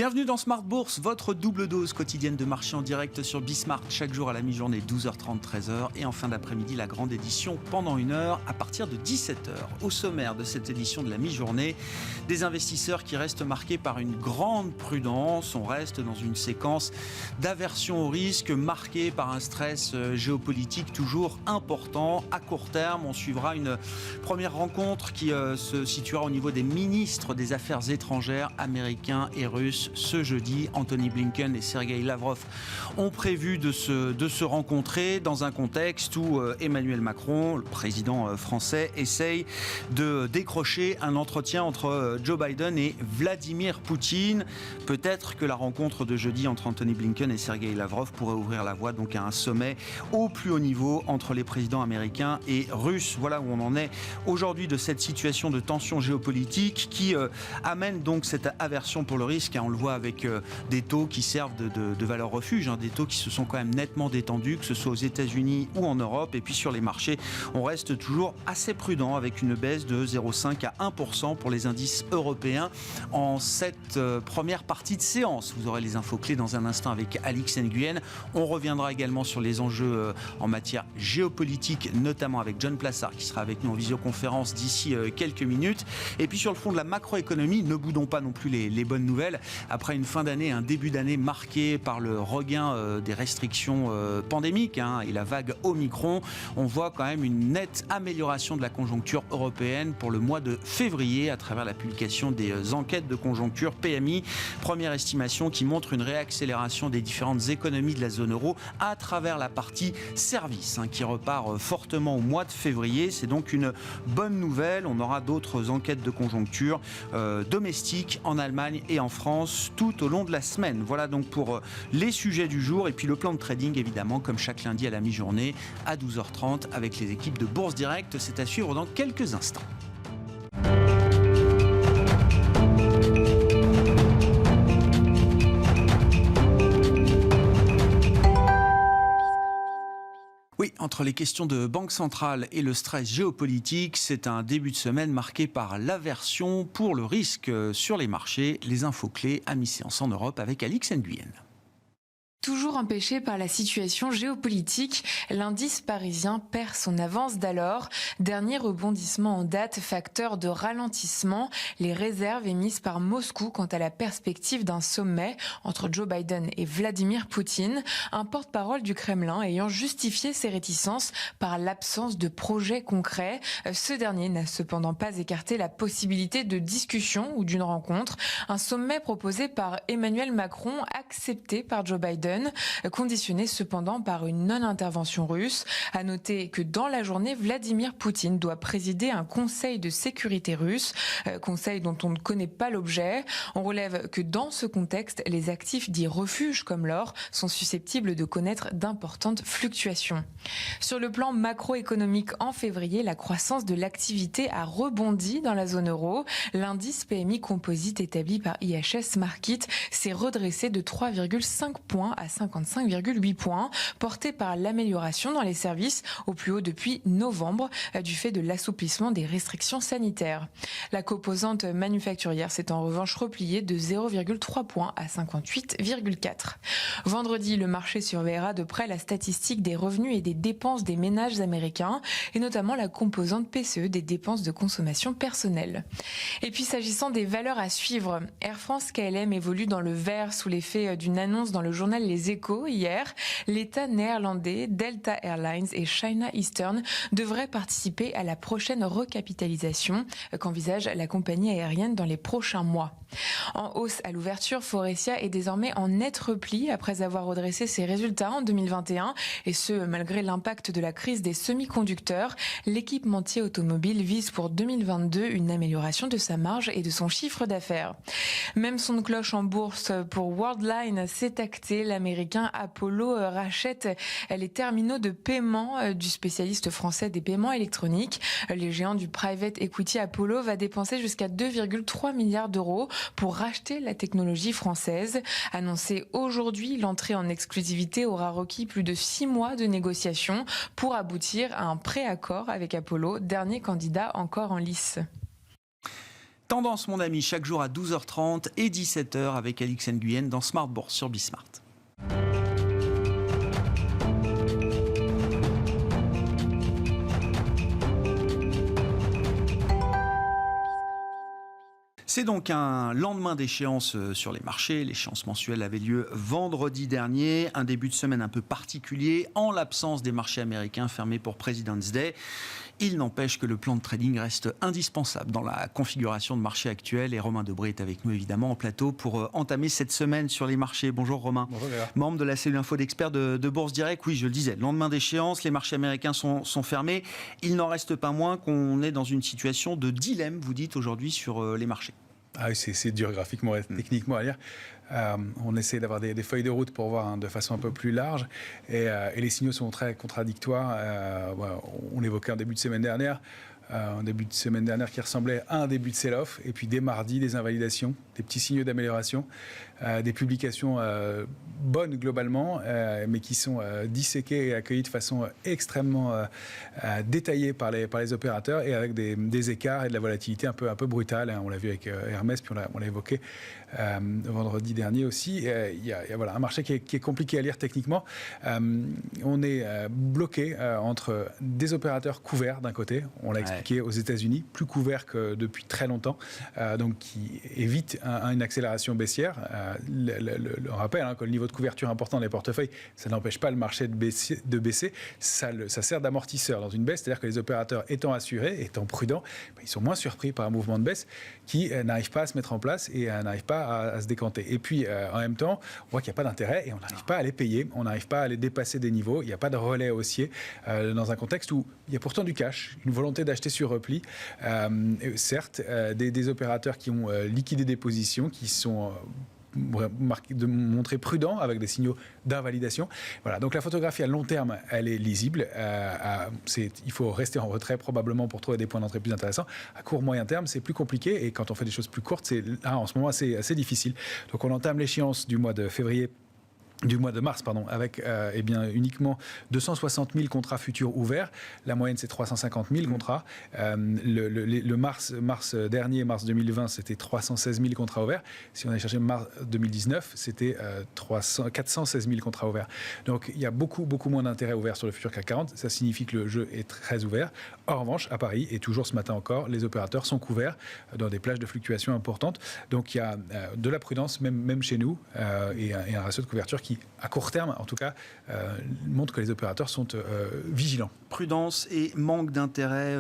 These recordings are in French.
Bienvenue dans Smart Bourse, votre double dose quotidienne de marché en direct sur Bismart, chaque jour à la mi-journée, 12h30, 13h, et en fin d'après-midi, la grande édition pendant 1 heure à partir de 17h. Au sommaire de cette édition de la mi-journée, des investisseurs qui restent marqués par une grande prudence. On reste dans une séquence d'aversion au risque marquée par un stress géopolitique toujours important. À court terme, on suivra une première rencontre qui se situera au niveau des ministres des Affaires étrangères américains et russes. Ce jeudi, Anthony Blinken et Sergei Lavrov ont prévu de se rencontrer dans un contexte où Emmanuel Macron, le président français, essaye de décrocher un entretien entre Joe Biden et Vladimir Poutine. Peut-être que la rencontre de jeudi entre Anthony Blinken et Sergei Lavrov pourrait ouvrir la voie donc à un sommet au plus haut niveau entre les présidents américains et russes. Voilà où on en est aujourd'hui de cette situation de tension géopolitique qui amène donc cette aversion pour le risque. On le voit avec des taux qui servent de valeur refuge, des taux qui se sont quand même nettement détendus, que ce soit aux États-Unis ou en Europe. Et puis sur les marchés, on reste toujours assez prudent avec une baisse de 0,5 à 1% pour les indices européens en cette première partie de séance. Vous aurez les infos clés dans un instant avec Alix Nguyen. On reviendra également sur les enjeux en matière géopolitique, notamment avec John Plassard qui sera avec nous en visioconférence d'ici quelques minutes. Et puis sur le fond de la macroéconomie, ne boudons pas non plus les bonnes nouvelles. Après une fin d'année, un début d'année marqué par le regain des restrictions pandémiques et la vague Omicron, on voit quand même une nette amélioration de la conjoncture européenne pour le mois de février à travers la publication des enquêtes de conjoncture PMI. Première estimation qui montre une réaccélération des différentes économies de la zone euro à travers la partie services qui repart fortement au mois de février. C'est donc une bonne nouvelle. On aura d'autres enquêtes de conjoncture domestiques en Allemagne et en France tout au long de la semaine. Voilà donc pour les sujets du jour et puis le plan de trading évidemment comme chaque lundi à la mi-journée à 12h30 avec les équipes de Bourse Direct. C'est à suivre dans quelques instants. Oui, entre les questions de banque centrale et le stress géopolitique, c'est un début de semaine marqué par l'aversion pour le risque sur les marchés. Les infos clés à mi-séance en Europe avec Alix Nguyen. Toujours empêché par la situation géopolitique, l'indice parisien perd son avance d'alors. Dernier rebondissement en date, facteur de ralentissement. Les réserves émises par Moscou quant à la perspective d'un sommet entre Joe Biden et Vladimir Poutine. Un porte-parole du Kremlin ayant justifié ses réticences par l'absence de projet concret. Ce dernier n'a cependant pas écarté la possibilité de discussion ou d'une rencontre. Un sommet proposé par Emmanuel Macron, accepté par Joe Biden, conditionné cependant par une non-intervention russe. À noter que dans la journée, Vladimir Poutine doit présider un conseil de sécurité russe, conseil dont on ne connaît pas l'objet. On relève que dans ce contexte, les actifs dits refuges comme l'or sont susceptibles de connaître d'importantes fluctuations. Sur le plan macroéconomique, en février, la croissance de l'activité a rebondi dans la zone euro. L'indice PMI composite établi par IHS Markit s'est redressé de 3,5 points à 55,8 points, porté par l'amélioration dans les services au plus haut depuis novembre du fait de l'assouplissement des restrictions sanitaires. La composante manufacturière s'est en revanche repliée de 0,3 points à 58,4. Vendredi, le marché surveillera de près la statistique des revenus et des dépenses des ménages américains et notamment la composante PCE des dépenses de consommation personnelle. Et puis s'agissant des valeurs à suivre, Air France KLM évolue dans le vert sous l'effet d'une annonce dans le journal Les Échos hier. L'État néerlandais, Delta Airlines et China Eastern devraient participer à la prochaine recapitalisation qu'envisage la compagnie aérienne dans les prochains mois. En hausse à l'ouverture, Faurecia est désormais en net repli après avoir redressé ses résultats en 2021 et ce malgré l'impact de la crise des semi-conducteurs. L'équipementier automobile vise pour 2022 une amélioration de sa marge et de son chiffre d'affaires. Même son de cloche en bourse pour Worldline s'est acté. L'américain Apollo rachète les terminaux de paiement du spécialiste français des paiements électroniques. Le géant du private equity Apollo va dépenser jusqu'à 2,3 milliards d'euros pour racheter la technologie française. Annoncé aujourd'hui, l'entrée en exclusivité aura requis plus de 6 mois de négociations pour aboutir à un préaccord avec Apollo, dernier candidat encore en lice. Tendance, mon ami, chaque jour à 12h30 et 17h avec Alix Nguyen dans Smart Bourse sur Bismart. C'est donc un lendemain d'échéance sur les marchés. L'échéance mensuelle avait lieu vendredi dernier. Un début de semaine un peu particulier en l'absence des marchés américains fermés pour President's Day. Il n'empêche que le plan de trading reste indispensable dans la configuration de marché actuelle. Et Romain Debré est avec nous évidemment en plateau pour entamer cette semaine sur les marchés. Bonjour Romain. Bonjour Léa. Membre de la cellule info d'experts de Bourse Direct. Oui, je le disais, lendemain d'échéance, les marchés américains sont fermés. Il n'en reste pas moins qu'on est dans une situation de dilemme, vous dites aujourd'hui, sur les marchés. Ah oui, c'est dur graphiquement et techniquement à lire. On essaie d'avoir des feuilles de route pour voir de façon un peu plus large. Et les signaux sont très contradictoires. On l'évoquait en début de semaine dernière. Un début de semaine dernière qui ressemblait à un début de sell-off. Et puis dès mardi, des invalidations, des petits signaux d'amélioration, des publications bonnes globalement, mais qui sont disséquées et accueillies de façon extrêmement détaillée par les opérateurs et avec des écarts et de la volatilité un peu brutale. On l'a vu avec Hermès, puis on l'a évoqué vendredi dernier aussi. Il y a un marché qui est compliqué à lire techniquement. On est bloqué entre des opérateurs couverts d'un côté, on l'a expliqué aux États-Unis, plus couverts que depuis très longtemps, donc qui évitent une accélération baissière. On rappelle que le niveau de couverture important des portefeuilles, ça n'empêche pas le marché de baisser. Ça sert d'amortisseur dans une baisse, c'est-à-dire que les opérateurs étant assurés, étant prudents, ils sont moins surpris par un mouvement de baisse qui n'arrive pas à se mettre en place et n'arrive pas à se décanter. Et puis, en même temps, on voit qu'il n'y a pas d'intérêt et on n'arrive pas à les payer, on n'arrive pas à les dépasser des niveaux, il n'y a pas de relais haussier dans un contexte où il y a pourtant du cash, une volonté d'acheter sur repli. Certes, des opérateurs qui ont liquidé des positions, qui sont de montrer prudent avec des signaux d'invalidation. Voilà, donc la photographie à long terme, elle est lisible. Il faut rester en retrait probablement pour trouver des points d'entrée plus intéressants. À court, moyen terme, c'est plus compliqué et quand on fait des choses plus courtes, c'est en ce moment assez difficile. Donc on entame l'échéance du mois de mars, avec uniquement 260 000 contrats futurs ouverts. La moyenne, c'est 350 000 contrats. Le mars dernier, mars 2020, c'était 316 000 contrats ouverts. Si on allait chercher mars 2019, c'était 416 000 contrats ouverts. Donc, il y a beaucoup moins d'intérêt ouvert sur le futur CAC 40. Ça signifie que le jeu est très ouvert. En revanche, à Paris, et toujours ce matin encore, les opérateurs sont couverts dans des plages de fluctuations importantes. Donc, il y a de la prudence, même chez nous, et un ratio de couverture qui, à court terme, en tout cas, montre que les opérateurs sont vigilants. Prudence et manque d'intérêt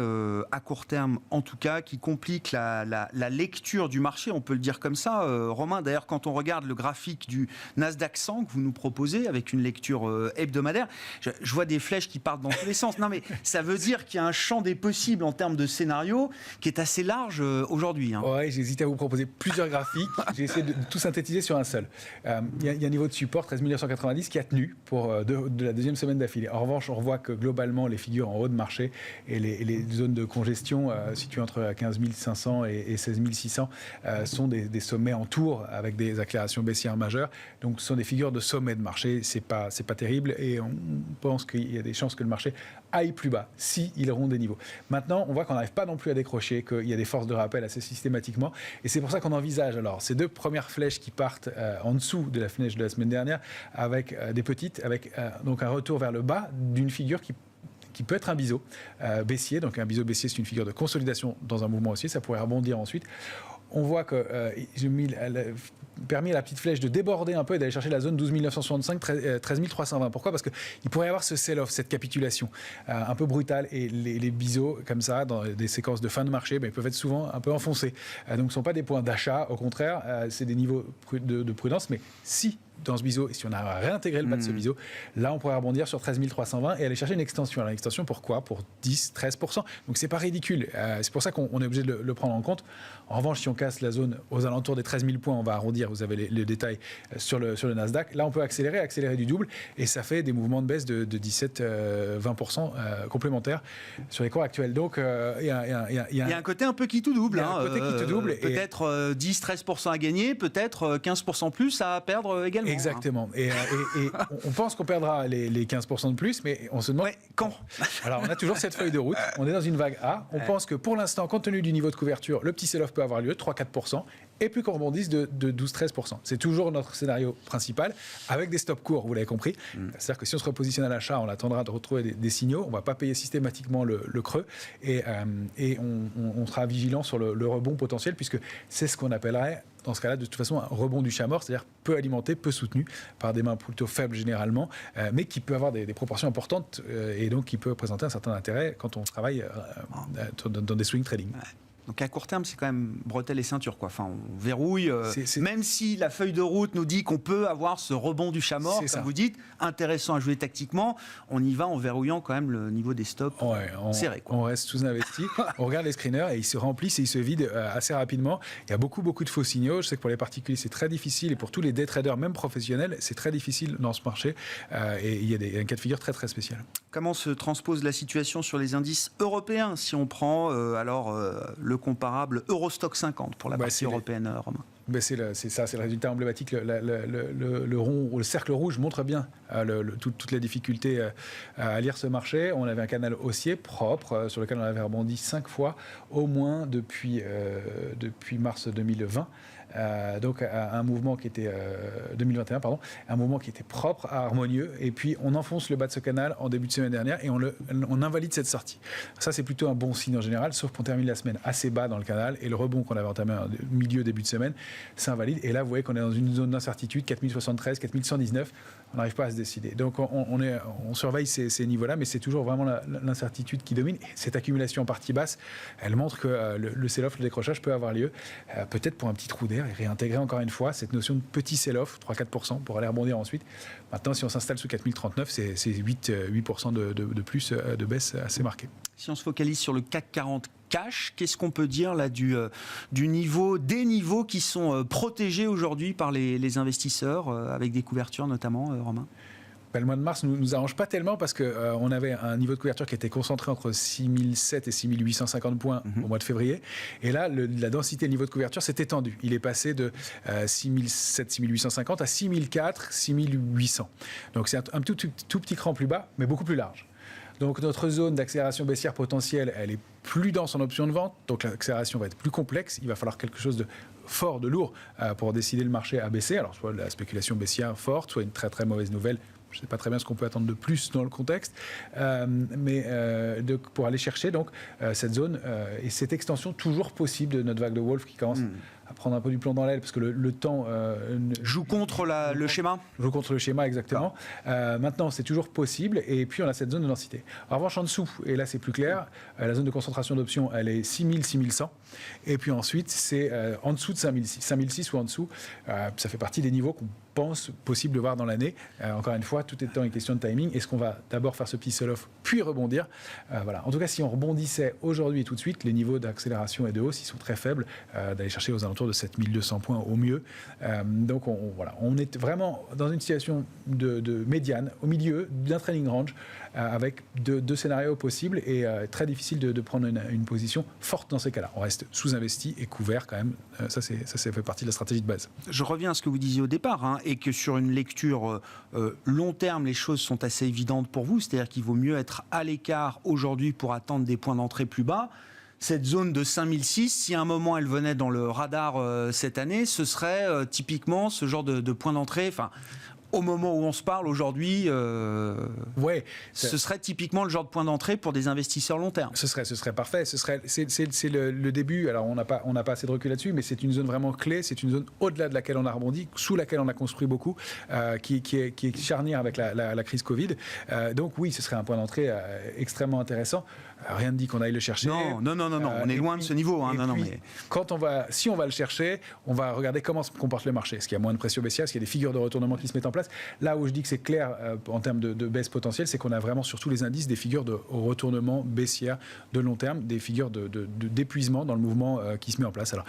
à court terme, en tout cas, qui complique la lecture du marché, on peut le dire comme ça. Romain, d'ailleurs, quand on regarde le graphique du Nasdaq 100 que vous nous proposez, avec une lecture hebdomadaire, je vois des flèches qui partent dans tous les sens. Non, mais ça veut dire qu'il y a un champ des possibles en termes de scénario qui est assez large aujourd'hui. Oui, j'hésite à vous proposer plusieurs graphiques. J'ai essayé de tout synthétiser sur un seul. Il y a un niveau de support, 13 990, qui a tenu pour de la deuxième semaine d'affilée. En revanche, on voit que globalement, les figures en haut de marché et les zones de congestion situées entre 15 500 et 16 600 sont des sommets en tour avec des accélérations baissières majeures. Donc, ce sont des figures de sommet de marché. C'est pas terrible et on pense qu'il y a des chances que le marché aille plus bas s'il rompt des niveaux. Maintenant, on voit qu'on n'arrive pas non plus à décrocher, qu'il y a des forces de rappel assez systématiquement. Et c'est pour ça qu'on envisage alors ces deux premières flèches qui partent en dessous de la flèche de la semaine dernière, avec des petites, avec donc un retour vers le bas d'une figure qui peut être un biseau baissier. Donc un biseau baissier, c'est une figure de consolidation dans un mouvement haussier. Ça pourrait rebondir ensuite. On voit que permis à la petite flèche de déborder un peu et d'aller chercher la zone 12 965, 13 320. Pourquoi ? Parce qu'il pourrait y avoir ce sell-off, cette capitulation un peu brutale. Et les biseaux, comme ça, dans des séquences de fin de marché, ils peuvent être souvent un peu enfoncés. Donc ce ne sont pas des points d'achat. Au contraire, c'est des niveaux de prudence. Mais si dans ce biseau, et si on a réintégré le bas de ce biseau, là on pourrait rebondir sur 13 320 et aller chercher une extension. Alors l'extension pourquoi ? Pour 10-13%. Donc c'est pas ridicule. C'est pour ça qu'on est obligé de le prendre en compte. En revanche, si on casse la zone aux alentours des 13 000 points, on va arrondir, vous avez les détails sur le Nasdaq. Là on peut accélérer du double et ça fait des mouvements de baisse de 17-20% complémentaires sur les cours actuels. Donc il y a un côté un peu qui tout double. Un côté qui tout double. Peut-être 10-13% à gagner, peut-être 15% plus à perdre également. Exactement. Et on pense qu'on perdra les 15% de plus, mais on se demande quand. Alors, on a toujours cette feuille de route. On est dans une vague A. On pense que pour l'instant, compte tenu du niveau de couverture, le petit sell-off peut avoir lieu, 3-4%, et puis qu'on rebondisse de 12-13%. C'est toujours notre scénario principal, avec des stops courts, vous l'avez compris. C'est-à-dire que si on se repositionne à l'achat, on attendra de retrouver des signaux. On ne va pas payer systématiquement le creux, et on sera vigilant sur le rebond potentiel, puisque c'est ce qu'on appellerait, dans ce cas-là, de toute façon, un rebond du chat mort, c'est-à-dire peu alimenté, peu soutenu, par des mains plutôt faibles généralement, mais qui peut avoir des proportions importantes, et donc qui peut présenter un certain intérêt quand on travaille dans des swing trading. Ouais. Donc à court terme, c'est quand même bretelles et ceinture, quoi. Enfin, on verrouille. Même si la feuille de route nous dit qu'on peut avoir ce rebond du chat mort, comme vous dites, intéressant à jouer tactiquement, on y va en verrouillant quand même le niveau des stops serrés. On reste sous-investi. On regarde les screeners et ils se remplissent et ils se vident assez rapidement. Il y a beaucoup de faux signaux. Je sais que pour les particuliers, c'est très difficile, et pour tous les day traders, même professionnels, c'est très difficile dans ce marché. Et il y a un cas de figure très très spécial. Comment se transpose la situation sur les indices européens si on prend le comparable Eurostock 50 pour la partie européenne, Romain? C'est le résultat emblématique. Le cercle rouge montre bien toutes les difficultés à lire ce marché. On avait un canal haussier propre sur lequel on avait rebondi 5 fois au moins depuis mars 2020. Donc un mouvement qui était 2021, un mouvement qui était propre, harmonieux, et puis on enfonce le bas de ce canal en début de semaine dernière et on invalide cette sortie. Ça, c'est plutôt un bon signe en général, sauf qu'on termine la semaine assez bas dans le canal, et le rebond qu'on avait entamé en milieu début de semaine s'invalide, et là vous voyez qu'on est dans une zone d'incertitude, 4073, 4119, on n'arrive pas à se décider. Donc on surveille ces niveaux-là, mais c'est toujours vraiment l'incertitude qui domine. Et cette accumulation en partie basse, elle montre que le sell-off, le décrochage peut avoir lieu, peut-être pour un petit trou d'air, et réintégrer encore une fois cette notion de petit sell-off, 3-4%, pour aller rebondir ensuite. Maintenant, si on s'installe sous 4039, c'est 8% de plus de baisse assez marquée. Si on se focalise sur le CAC 40 cash, qu'est-ce qu'on peut dire là des niveaux qui sont protégés aujourd'hui par les investisseurs, avec des couvertures notamment, Romain? Le mois de mars ne nous arrange pas tellement, parce qu'on avait un niveau de couverture qui était concentré entre 6007 et 6850 points au mois de février. Et là, la densité, le niveau de couverture s'est étendu. Il est passé de 6007, 6850 à 6004, 6800. Donc c'est un tout petit cran plus bas, mais beaucoup plus large. Donc notre zone d'accélération baissière potentielle, elle est plus dense en option de vente, donc l'accélération va être plus complexe. Il va falloir quelque chose de fort, de lourd, pour décider le marché à baisser. Alors soit la spéculation baissière forte, soit une très très mauvaise nouvelle. Je ne sais pas très bien ce qu'on peut attendre de plus dans le contexte, pour aller chercher donc cette zone et cette extension toujours possible de notre vague de Wolf qui commence à prendre un peu du plomb dans l'aile, parce que le temps joue contre le schéma. Joue contre le schéma, exactement. Maintenant, c'est toujours possible, et puis on a cette zone de densité. En revanche, en dessous, et là c'est plus clair, la zone de concentration d'options, elle est 6000, 6100, et puis ensuite c'est en dessous de 5006, 5006 ou en dessous. Ça fait partie des niveaux qu'on pense possible de voir dans l'année. Encore une fois, tout étant une question de timing. Est-ce qu'on va d'abord faire ce petit sell-off, puis rebondir? Voilà. En tout cas, si on rebondissait aujourd'hui et tout de suite, les niveaux d'accélération et de hausse, ils sont très faibles, d'aller chercher aux alentours de 7200 points au mieux. Donc on est vraiment dans une situation de médiane, au milieu d'un trading range, avec deux scénarios possibles, et très difficile de prendre une position forte dans ces cas-là. On reste sous-investi et couvert quand même. Ça fait partie de la stratégie de base. Je reviens à ce que vous disiez au départ, et que sur une lecture long terme, les choses sont assez évidentes pour vous. C'est-à-dire qu'il vaut mieux être à l'écart aujourd'hui pour attendre des points d'entrée plus bas. Cette zone de 5006, si à un moment elle venait dans le radar cette année, ce serait typiquement ce genre de point d'entrée. Enfin, au moment où on se parle aujourd'hui, ce serait typiquement le genre de point d'entrée pour des investisseurs long terme. Ce serait parfait. C'est le début. Alors on n'a pas assez de recul là-dessus, mais c'est une zone vraiment clé. C'est une zone au-delà de laquelle on a rebondi, sous laquelle on a construit beaucoup, qui est charnière avec la crise Covid. Donc oui, ce serait un point d'entrée extrêmement intéressant. Rien ne dit qu'on aille le chercher. Non. On est loin de ce niveau. Si on va le chercher, on va regarder comment se comporte le marché. Est-ce qu'il y a moins de pression baissière? Est-ce qu'il y a des figures de retournement qui se mettent en place? Là où je dis que c'est clair en termes de baisse potentielle, c'est qu'on a vraiment sur tous les indices des figures de retournement baissière de long terme, des figures d'épuisement dans le mouvement qui se met en place. Alors,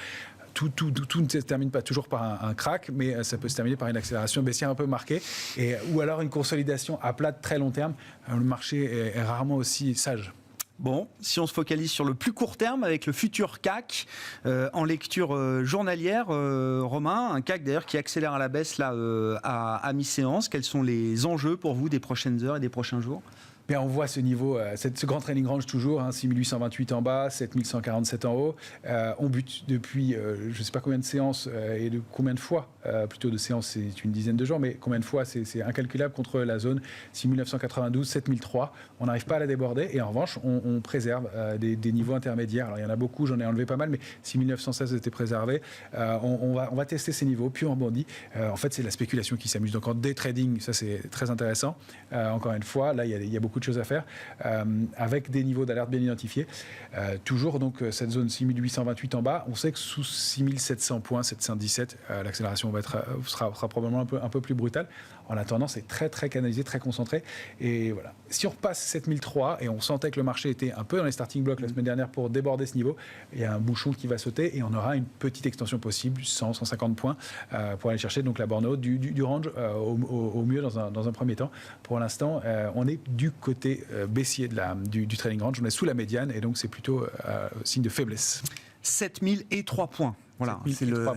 tout ne se termine pas toujours par un crack, mais ça peut se terminer par une accélération baissière un peu marquée, ou alors une consolidation à plat de très long terme. Le marché est rarement aussi sage. Bon, si on se focalise sur le plus court terme avec le futur CAC en lecture journalière, Romain, un CAC d'ailleurs qui accélère à la baisse là à mi-séance. Quels sont les enjeux pour vous des prochaines heures et des prochains jours ? Bien, on voit ce niveau, ce grand trading range toujours, 6828 en bas, 7147 en haut. On bute depuis je ne sais pas combien de séances et de combien de fois, plutôt de séances c'est une dizaine de jours, mais combien de fois c'est incalculable contre la zone 6992, 7003. On n'arrive pas à la déborder et en revanche on préserve des niveaux intermédiaires. Alors il y en a beaucoup, j'en ai enlevé pas mal, mais 6916 était préservé. On va tester ces niveaux, puis on rebondit. En fait c'est la spéculation qui s'amuse. Donc en day trading, ça c'est très intéressant. Encore une fois, là il y a beaucoup de choses à faire avec des niveaux d'alerte bien identifiés. Toujours donc cette zone 6828 en bas, on sait que sous 6700 points, 717, l'accélération sera probablement un peu plus brutale. En attendant, c'est très très canalisé, très concentré. Et voilà. Si on repasse 7003 et on sentait que le marché était un peu dans les starting blocks la semaine dernière pour déborder ce niveau, il y a un bouchon qui va sauter et on aura une petite extension possible, 100, 150 points pour aller chercher donc la borne haute du range au mieux dans un premier temps. Pour l'instant, on est du côté baissier du trading range, on est sous la médiane et donc c'est plutôt signe de faiblesse. 7003 points. Voilà, c'est le. Non,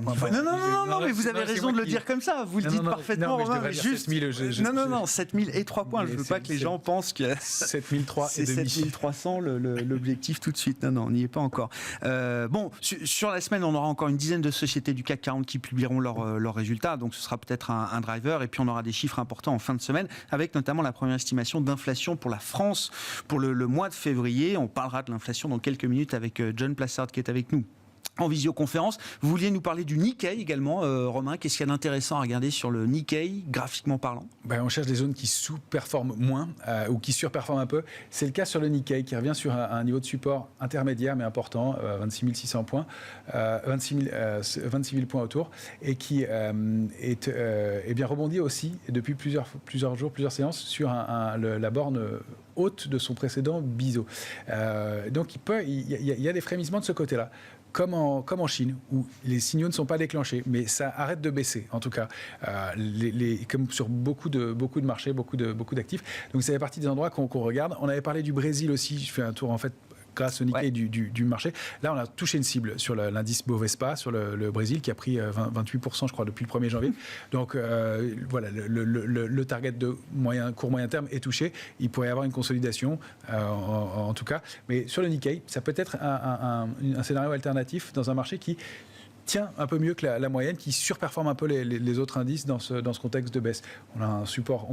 Non, mais vous avez raison de le dire comme ça. Vous le dites parfaitement, Romain. Mais juste. 7003 points. Je ne veux pas que les gens pensent que 7003 c'est 7300 l'objectif tout de suite. Non, on n'y est pas encore. Bon, sur la semaine, on aura encore une dizaine de sociétés du CAC 40 qui publieront leurs résultats. Donc, ce sera peut-être un driver. Et puis, on aura des chiffres importants en fin de semaine, avec notamment la première estimation d'inflation pour la France pour le mois de février. On parlera de l'inflation dans quelques minutes avec John Plassard qui est avec nous en visioconférence. Vous vouliez nous parler du Nikkei également, Romain. Qu'est-ce qu'il y a d'intéressant à regarder sur le Nikkei, graphiquement parlant ? On cherche des zones qui sous-performent moins ou qui surperforment un peu. C'est le cas sur le Nikkei qui revient sur un niveau de support intermédiaire mais important, 26 600 points, 26 000 points autour, et qui est bien rebondi aussi depuis plusieurs jours, plusieurs séances sur la borne haute de son précédent biseau. Donc il y a des frémissements de ce côté-là. Comme en Chine, où les signaux ne sont pas déclenchés, mais ça arrête de baisser, en tout cas, comme sur beaucoup de marchés, beaucoup d'actifs. Donc ça fait partie des endroits qu'on regarde. On avait parlé du Brésil aussi, je fais un tour en fait, grâce au Nikkei du marché. Là, on a touché une cible sur l'indice Bovespa, sur le Brésil, qui a pris 28%, je crois, depuis le 1er janvier. Donc, voilà, le target de court moyen terme est touché. Il pourrait y avoir une consolidation, en tout cas. Mais sur le Nikkei, ça peut être un scénario alternatif dans un marché qui tient un peu mieux que la moyenne, qui surperforme un peu les autres indices dans ce contexte de baisse. On a un support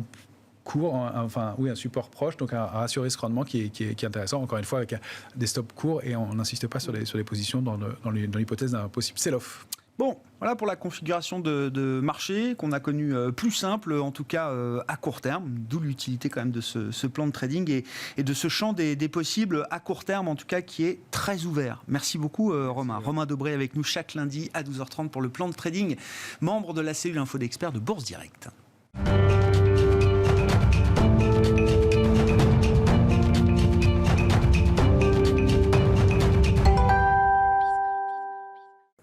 court, un support proche, donc un ratio risque-rendement qui est intéressant, encore une fois avec des stops courts, et on n'insiste pas sur les positions dans l'hypothèse d'un possible sell-off. Bon, voilà pour la configuration de marché qu'on a connu plus simple, en tout cas à court terme, d'où l'utilité quand même de ce plan de trading et de ce champ des possibles à court terme, en tout cas qui est très ouvert. Merci beaucoup Romain. Romain Dobré avec nous chaque lundi à 12h30 pour le plan de trading, membre de la cellule Info d'Experts de Bourse Direct.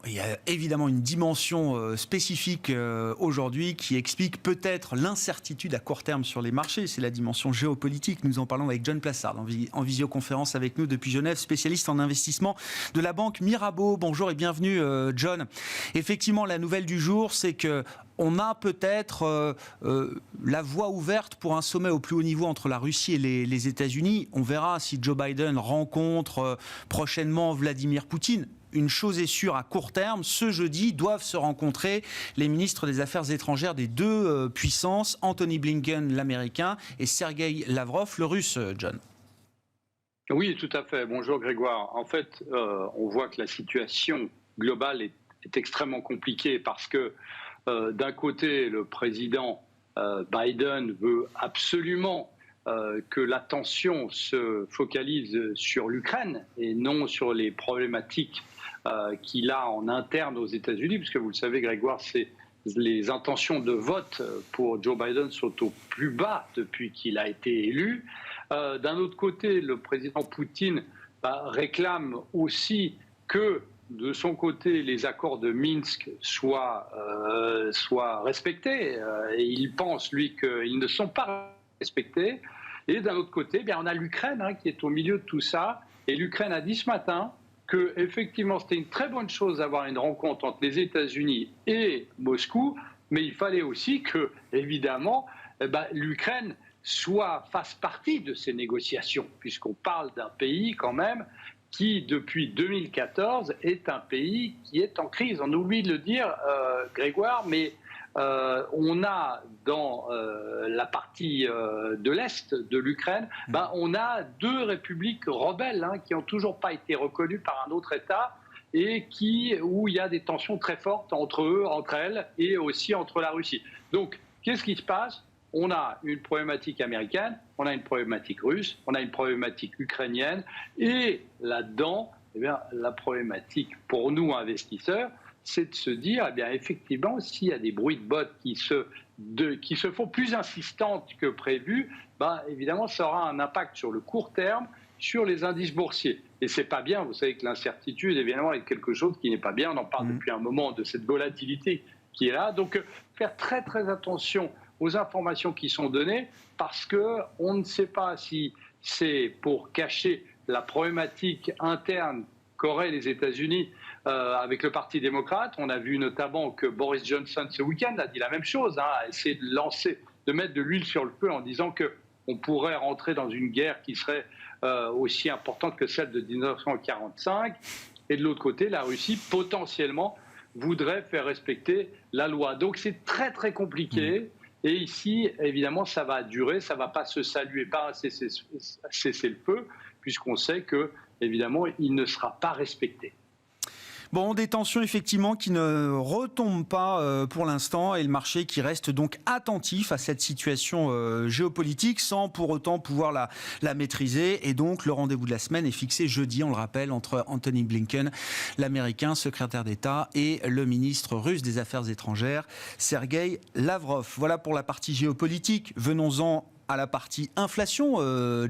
Il y a évidemment une dimension spécifique aujourd'hui qui explique peut-être l'incertitude à court terme sur les marchés. C'est la dimension géopolitique. Nous en parlons avec John Plassard en visioconférence avec nous depuis Genève, spécialiste en investissement de la banque Mirabeau. Bonjour et bienvenue John. Effectivement, la nouvelle du jour, c'est que on a peut-être la voie ouverte pour un sommet au plus haut niveau entre la Russie et les États-Unis. On verra si Joe Biden rencontre prochainement Vladimir Poutine. Une chose est sûre, à court terme, ce jeudi doivent se rencontrer les ministres des Affaires étrangères des deux puissances, Anthony Blinken, l'Américain, et Sergueï Lavrov, le Russe, John. Oui, tout à fait. Bonjour Grégoire. En fait, on voit que la situation globale est extrêmement compliquée parce que d'un côté, le président Biden veut absolument que l'attention se focalise sur l'Ukraine et non sur les problématiques qu'il a en interne aux États-Unis, puisque vous le savez, Grégoire, les intentions de vote pour Joe Biden sont au plus bas depuis qu'il a été élu. D'un autre côté, le président Poutine réclame aussi que, de son côté, les accords de Minsk soient respectés. Et il pense, lui, qu'ils ne sont pas respectés. Et d'un autre côté, on a l'Ukraine qui est au milieu de tout ça. Et l'Ukraine a dit ce matin que effectivement, c'était une très bonne chose d'avoir une rencontre entre les États-Unis et Moscou, mais il fallait aussi que, évidemment, l'Ukraine fasse partie de ces négociations, puisqu'on parle d'un pays quand même qui, depuis 2014, est un pays qui est en crise. On oublie de le dire, Grégoire, mais on a dans la partie de l'Est de l'Ukraine, on a 2 républiques rebelles qui n'ont toujours pas été reconnues par un autre État et où il y a des tensions très fortes entre elles et aussi entre la Russie. Donc, qu'est-ce qui se passe ? On a une problématique américaine, on a une problématique russe, on a une problématique ukrainienne et là-dedans, la problématique pour nous investisseurs, c'est de se dire, effectivement, s'il y a des bruits de bottes qui se font plus insistantes que prévu, évidemment, ça aura un impact sur le court terme, sur les indices boursiers. Et c'est pas bien, vous savez que l'incertitude, évidemment, est quelque chose qui n'est pas bien. On en parle depuis un moment de cette volatilité qui est là. Donc, faire très, très attention aux informations qui sont données, parce qu'on ne sait pas si c'est pour cacher la problématique interne qu'auraient les États-Unis avec le Parti démocrate. On a vu notamment que Boris Johnson, ce week-end, a dit la même chose, a essayé de mettre de l'huile sur le feu en disant qu'on pourrait rentrer dans une guerre qui serait aussi importante que celle de 1945. Et de l'autre côté, la Russie, potentiellement, voudrait faire respecter la loi. Donc c'est très, très compliqué. Et ici, évidemment, ça va durer, ça ne va pas se saluer par un cessez-le-feu, puisqu'on sait que, évidemment, il ne sera pas respecté. Bon, des tensions effectivement qui ne retombent pas pour l'instant et le marché qui reste donc attentif à cette situation géopolitique sans pour autant pouvoir la maîtriser. Et donc le rendez-vous de la semaine est fixé jeudi, on le rappelle, entre Anthony Blinken, l'Américain secrétaire d'État, et le ministre russe des Affaires étrangères, Sergueï Lavrov. Voilà pour la partie géopolitique. Venons-en à la partie inflation,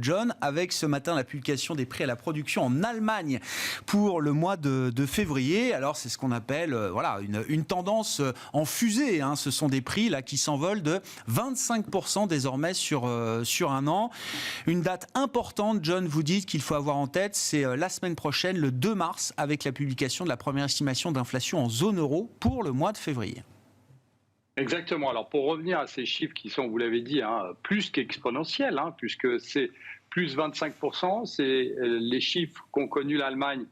John, avec ce matin la publication des prix à la production en Allemagne pour le mois de février. Alors c'est ce qu'on appelle une tendance en fusée. Ce sont des prix là qui s'envolent de 25% désormais sur un an. Une date importante, John, vous dites qu'il faut avoir en tête, c'est la semaine prochaine, le 2 mars, avec la publication de la première estimation d'inflation en zone euro pour le mois de février. Exactement. Alors pour revenir à ces chiffres qui sont, vous l'avez dit, plus qu'exponentiels, puisque c'est plus 25%, c'est les chiffres qu'ont connus l'Allemagne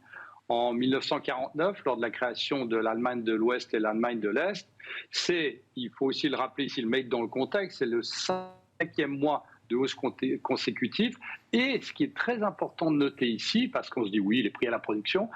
en 1949 lors de la création de l'Allemagne de l'Ouest et l'Allemagne de l'Est. Il faut aussi le rappeler ici, le mettre dans le contexte, c'est le 5e mois de hausse consécutive. Et ce qui est très important de noter ici, parce qu'on se dit oui, les prix à la production,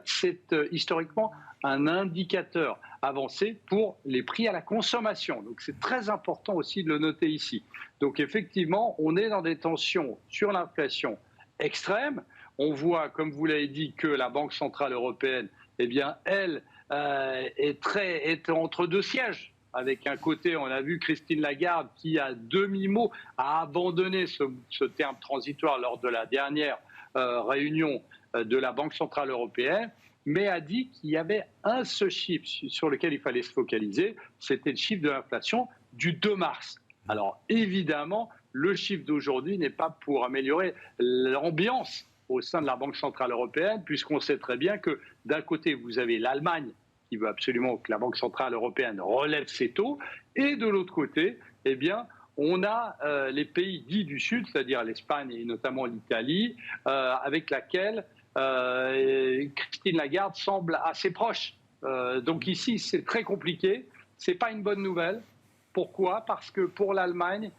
c'est historiquement un indicateur avancé pour les prix à la consommation. Donc c'est très important aussi de le noter ici. Donc effectivement, on est dans des tensions sur l'inflation extrême. On voit, comme vous l'avez dit, que la Banque centrale européenne, elle est entre 2 sièges. Avec un côté, on a vu Christine Lagarde qui, à demi-mot, a abandonné ce terme transitoire lors de la dernière réunion de la Banque centrale européenne, mais a dit qu'il y avait un seul chiffre sur lequel il fallait se focaliser, c'était le chiffre de l'inflation du 2 mars. Alors évidemment, le chiffre d'aujourd'hui n'est pas pour améliorer l'ambiance au sein de la Banque centrale européenne, puisqu'on sait très bien que d'un côté, vous avez l'Allemagne qui veut absolument que la Banque centrale européenne relève ses taux, et de l'autre côté, on a les pays dits du Sud, c'est-à-dire l'Espagne et notamment l'Italie, avec laquelle Christine Lagarde semble assez proche. Donc ici, c'est très compliqué. Ce n'est pas une bonne nouvelle. Pourquoi ? Parce que pour l'Allemagne,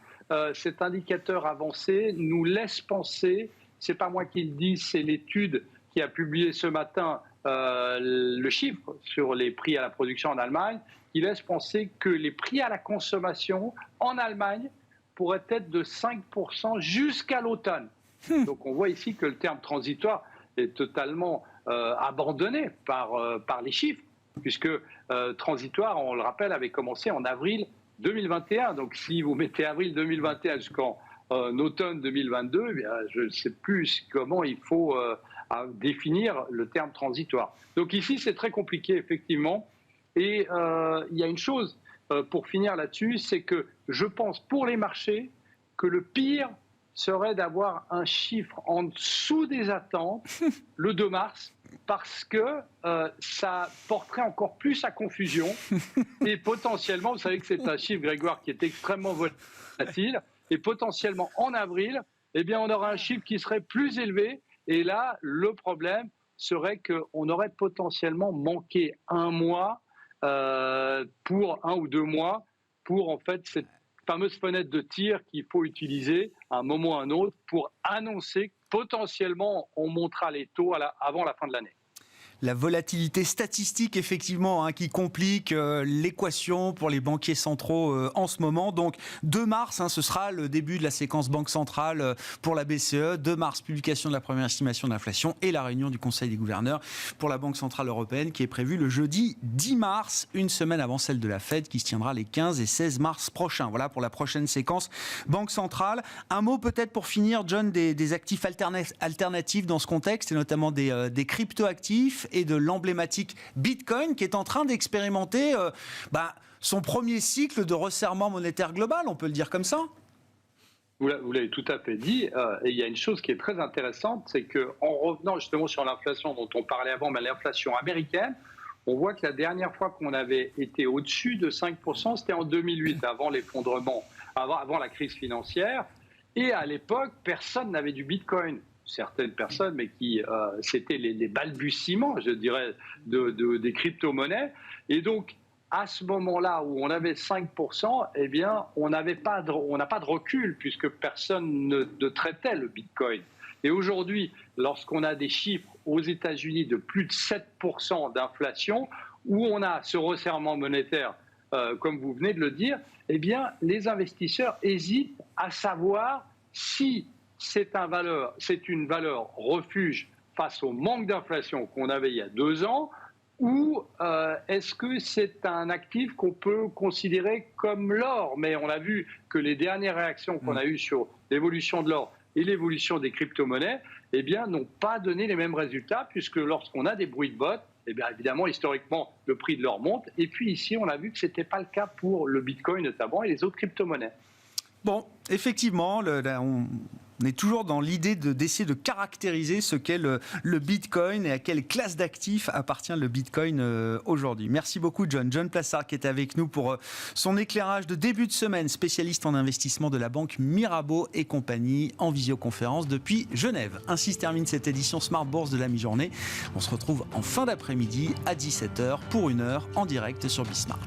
cet indicateur avancé nous laisse penser, ce n'est pas moi qui le dis, c'est l'étude qui a publié ce matin le chiffre sur les prix à la production en Allemagne, qui laisse penser que les prix à la consommation en Allemagne pourraient être de 5% jusqu'à l'automne. Donc on voit ici que le terme transitoire est totalement abandonné par les chiffres, puisque transitoire, on le rappelle, avait commencé en avril 2021. Donc si vous mettez avril 2021 jusqu'en automne 2022, je ne sais plus comment il faut définir le terme transitoire. Donc ici, c'est très compliqué, effectivement. Et il y a une chose, pour finir là-dessus, c'est que je pense pour les marchés que le pire serait d'avoir un chiffre en dessous des attentes le 2 mars, parce que ça porterait encore plus à confusion. Et potentiellement, vous savez que c'est un chiffre, Grégoire, qui est extrêmement volatile. Et potentiellement, en avril, eh bien, on aura un chiffre qui serait plus élevé. Et là, le problème serait qu'on aurait potentiellement manqué un mois pour 1 ou 2 mois pour, en fait, cette fameuse fenêtre de tir qu'il faut utiliser à un moment ou à un autre pour annoncer que potentiellement on montera les taux avant la fin de l'année. La volatilité statistique, effectivement, qui complique l'équation pour les banquiers centraux en ce moment. Donc, 2 mars, ce sera le début de la séquence Banque centrale pour la BCE. 2 mars, publication de la première estimation de l'inflation et la réunion du Conseil des gouverneurs pour la Banque centrale européenne qui est prévue le jeudi 10 mars, une semaine avant celle de la Fed qui se tiendra les 15 et 16 mars prochains. Voilà pour la prochaine séquence Banque centrale. Un mot peut-être pour finir, John, des actifs alternatifs dans ce contexte et notamment des crypto-actifs et de l'emblématique Bitcoin qui est en train d'expérimenter son premier cycle de resserrement monétaire global, on peut le dire comme ça. Vous l'avez tout à fait dit, et il y a une chose qui est très intéressante, c'est qu'en revenant justement sur l'inflation dont on parlait avant, mais l'inflation américaine, on voit que la dernière fois qu'on avait été au-dessus de 5%, c'était en 2008, avant l'effondrement, avant la crise financière, et à l'époque, personne n'avait du Bitcoin. Certaines personnes, mais qui c'était les balbutiements, je dirais, des crypto-monnaies. Et donc, à ce moment-là où on avait 5%, eh bien, on n'a pas de recul puisque personne ne traitait le Bitcoin. Et aujourd'hui, lorsqu'on a des chiffres aux États-Unis de plus de 7% d'inflation, où on a ce resserrement monétaire, comme vous venez de le dire, eh bien, les investisseurs hésitent à savoir si c'est une valeur refuge face au manque d'inflation qu'on avait il y a 2 ans, ou est-ce que c'est un actif qu'on peut considérer comme l'or? Mais on a vu que les dernières réactions qu'on a eues sur l'évolution de l'or et l'évolution des crypto-monnaies, eh bien, n'ont pas donné les mêmes résultats, puisque lorsqu'on a des bruits de botte, eh bien, évidemment, historiquement, le prix de l'or monte. Et puis ici, on a vu que ce n'était pas le cas pour le Bitcoin notamment et les autres crypto-monnaies. Bon, effectivement, on est toujours dans l'idée d'essayer de caractériser ce qu'est le Bitcoin et à quelle classe d'actifs appartient le Bitcoin aujourd'hui. Merci beaucoup, John. John Plassard qui était avec nous pour son éclairage de début de semaine, spécialiste en investissement de la banque Mirabeau et compagnie en visioconférence depuis Genève. Ainsi se termine cette édition Smart Bourse de la mi-journée. On se retrouve en fin d'après-midi à 17h pour 1 heure en direct sur Bismart.